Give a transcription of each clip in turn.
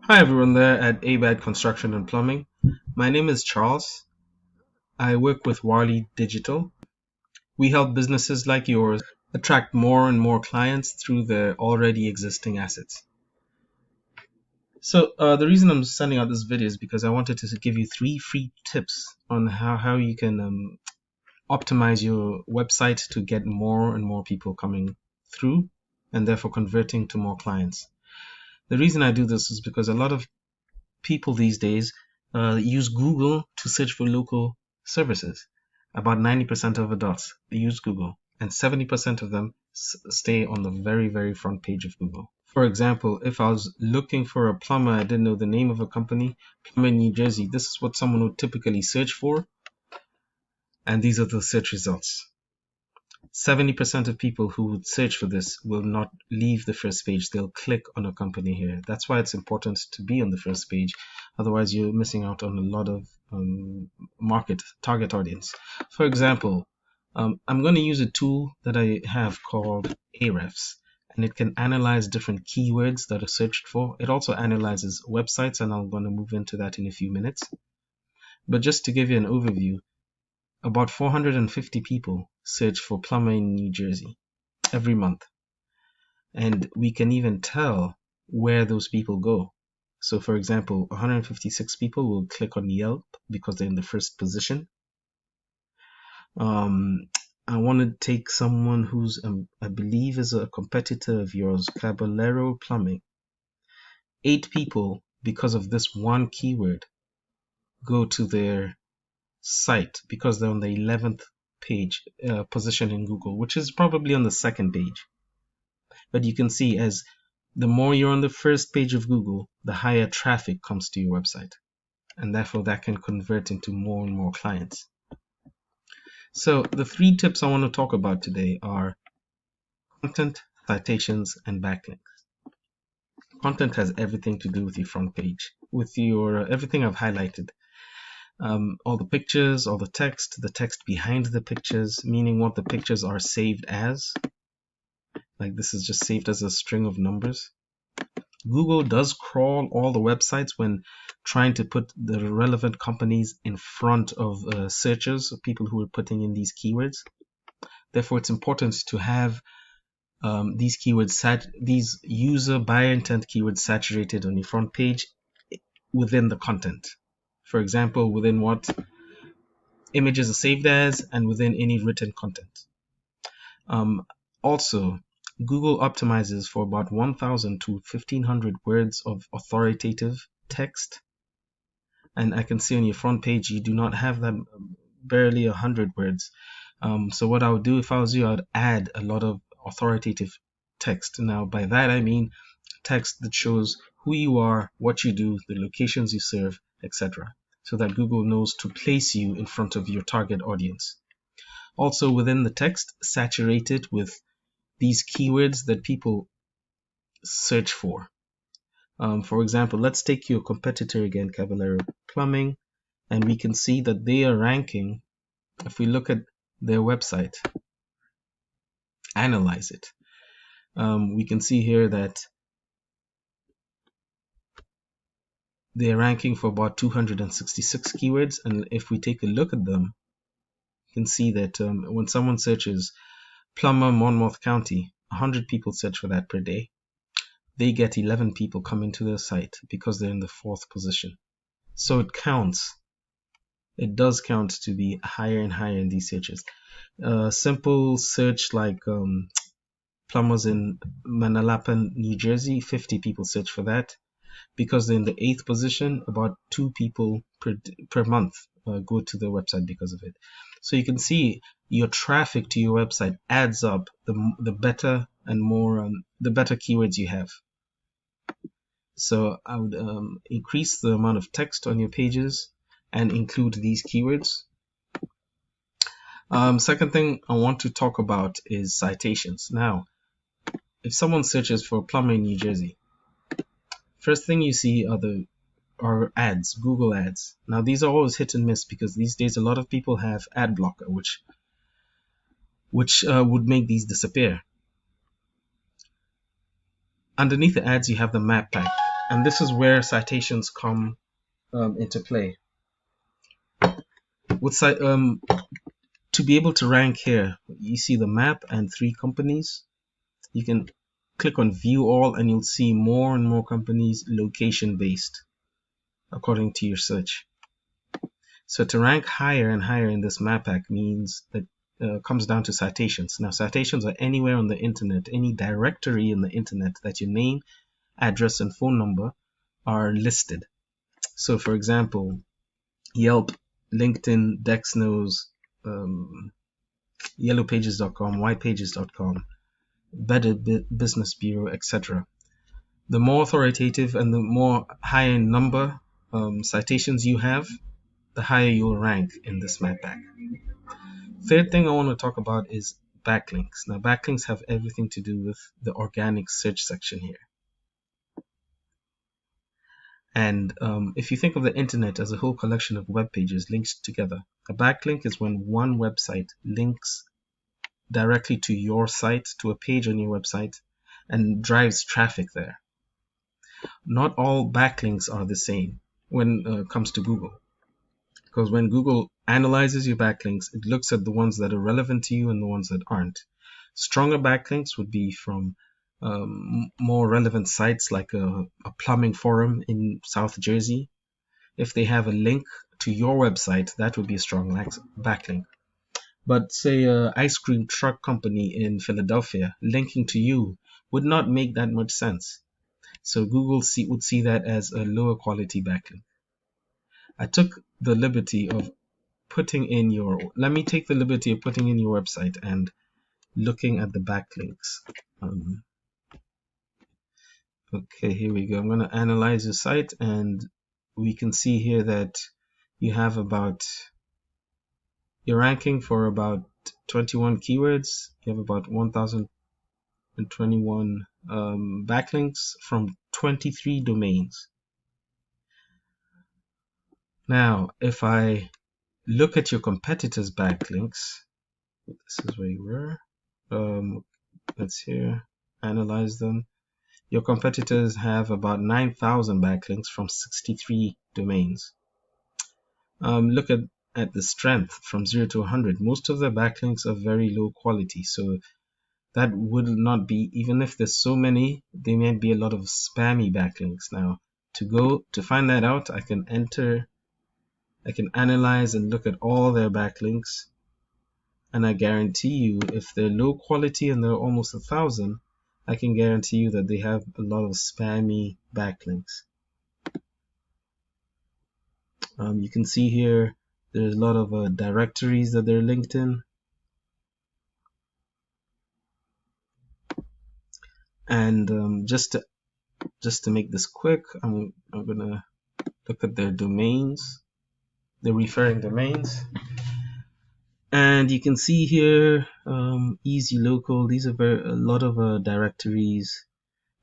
Hi everyone there at ABAT Construction and Plumbing. My name is Charles. I work with Warley Digital. We help businesses like yours attract more and more clients through their already existing assets. So the reason I'm sending out this video is because I wanted to give you 3 free tips on how you can optimize your website to get more and more people coming through and therefore converting to more clients. The reason I do this is because a lot of people these days use Google to search for local services. About 90% of adults use Google, and 70% of them stay on the very, very front page of Google. For example, if I was looking for a plumber, I didn't know the name of a company, plumber in New Jersey, this is what someone would typically search for, and these are the search results. 70% of people who would search for this will not leave the first page. They'll click on a company here. That's why it's important to be on the first page. Otherwise, you're missing out on a lot of target audience. For example, I'm going to use a tool that I have called Ahrefs, and it can analyze different keywords that are searched for. It also analyzes websites, and I'm going to move into that in a few minutes. But just to give you an overview, about 450 people search for plumber in New Jersey every month. And we can even tell where those people go. So for example, 156 people will click on Yelp because they're in the first position. I want to take someone who's, I believe is a competitor of yours, Caballero Plumbing. 8 people, because of this one keyword, go to their site because they're on the 11th page position in Google, which is probably on the second page. But you can see as the more you're on the first page of Google, the higher traffic comes to your website. And therefore that can convert into more and more clients. So the 3 tips I want to talk about today are content, citations, and backlinks. Content has everything to do with your front page, with your everything I've highlighted. All the pictures, all the text behind the pictures, meaning what the pictures are saved as. Like this is just saved as a string of numbers. Google does crawl all the websites when trying to put the relevant companies in front of searchers, people who are putting in these keywords. Therefore, it's important to have these keywords, these user buyer intent keywords saturated on your front page within the content. For example, within what images are saved as and within any written content. Also, Google optimizes for about 1,000 to 1,500 words of authoritative text. And I can see on your front page, you do not have that, barely 100 words. So what I would do if I was you, I would add a lot of authoritative text. Now, by that, I mean text that shows who you are, what you do, the locations you serve, etc. So that Google knows to place you in front of your target audience. Also, within the text, saturate it with these keywords that people search for. For example, let's take your competitor again, Caballero Plumbing, and we can see that they are ranking. If we look at their website, analyze it, we can see here that they're ranking for about 266 keywords. And if we take a look at them, you can see that when someone searches plumber Monmouth County, 100 people search for that per day. They get 11 people coming to their site because they're in the 4th position. So it counts. It does count to be higher and higher in these searches. Simple search like plumbers in Manalapan, New Jersey, 50 people search for that. Because they're in the 8th position, about 2 people per month go to the website because of it. So you can see your traffic to your website adds up the better and more the better keywords you have. So I would increase the amount of text on your pages and include these keywords. Second thing I want to talk about is citations. Now, if someone searches for plumber in New Jersey, first thing you see are ads, Google ads. Now these are always hit and miss because these days a lot of people have ad blocker, which would make these disappear. Underneath the ads, you have the map pack. And this is where citations come into play. With to be able to rank here, you see the map and 3 companies. You can click on view all and you'll see more and more companies location based according to your search. So to rank higher and higher in this map pack means that comes down to citations. Now citations are anywhere on the internet, any directory in the internet that your name, address and phone number are listed. So for example, Yelp, LinkedIn, Dexnos, yellowpages.com, whitepages.com, Better Business Bureau, etc. The more authoritative and the more high in number citations you have, the higher you'll rank in this map pack. Third thing I want to talk about is backlinks. Now backlinks have everything to do with the organic search section here. And if you think of the internet as a whole collection of web pages linked together, a backlink is when one website links directly to your site, to a page on your website, and drives traffic there. Not all backlinks are the same when it comes to Google, because when Google analyzes your backlinks, it looks at the ones that are relevant to you and the ones that aren't. Stronger backlinks would be from more relevant sites like a plumbing forum in South Jersey. If they have a link to your website, that would be a strong backlink. But say an ice cream truck company in Philadelphia linking to you would not make that much sense. So Google would see that as a lower quality backlink. I took the liberty of putting in let me take the liberty of putting in your website and looking at the backlinks. Okay, here we go. I'm going to analyze your site, and we can see here that you have you're ranking for about 21 keywords. You have about 1,021 backlinks from 23 domains. Now, if I look at your competitors' backlinks, this is where you were. Let's here analyze them. Your competitors have about 9,000 backlinks from 63 domains. Look at the strength from 0 to 100. Most of the backlinks are very low quality, so that would not be, even if there's so many, there may be a lot of spammy backlinks. Now, to find that out, I can analyze and look at all their backlinks, and I guarantee you, if they're low quality and they're almost 1,000, I can guarantee you that they have a lot of spammy backlinks. You can see here there's a lot of directories that they're linked in. And just to make this quick, I'm gonna look at their domains, the referring domains. And you can see here, easy local, these are a lot of directories.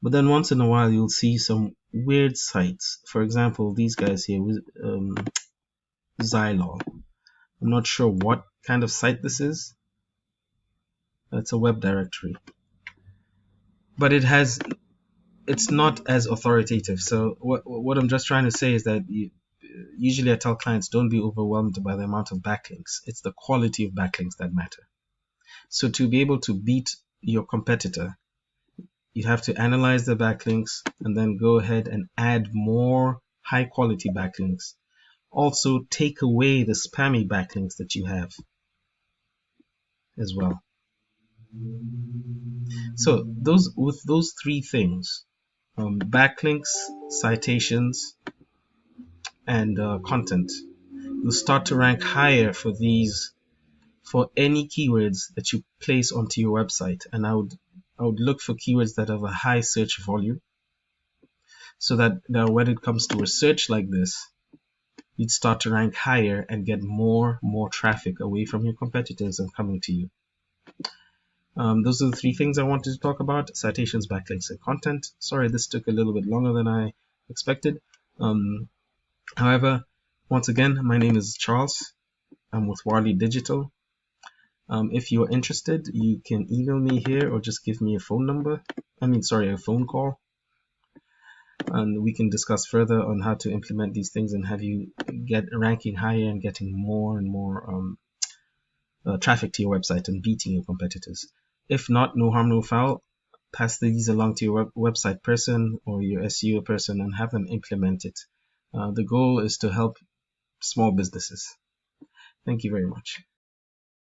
But then once in a while, you'll see some weird sites. For example, these guys here, Xylol. I'm not sure what kind of site this is. It's a web directory. But it's not as authoritative. So what I'm just trying to say is that usually I tell clients, don't be overwhelmed by the amount of backlinks. It's the quality of backlinks that matter. So to be able to beat your competitor, you have to analyze the backlinks and then go ahead and add more high quality backlinks. Also take away the spammy backlinks that you have as well. So with those 3 things, backlinks, citations, and content, you'll start to rank higher for any keywords that you place onto your website. And I would look for keywords that have a high search volume, so that when it comes to a search like this, you'd start to rank higher and get more traffic away from your competitors and coming to you. Those are the 3 things I wanted to talk about: citations, backlinks, and content. Sorry, this took a little bit longer than I expected. However, once again, my name is Charles. I'm with Warley Digital. If you're interested, you can email me here or just give me a phone call. and we can discuss further on how to implement these things and have you get ranking higher and getting more and more traffic to your website and beating your competitors. If not, no harm, no foul. Pass these along to your website person or your SEO person and have them implement it. The goal is to help small businesses. Thank you very much.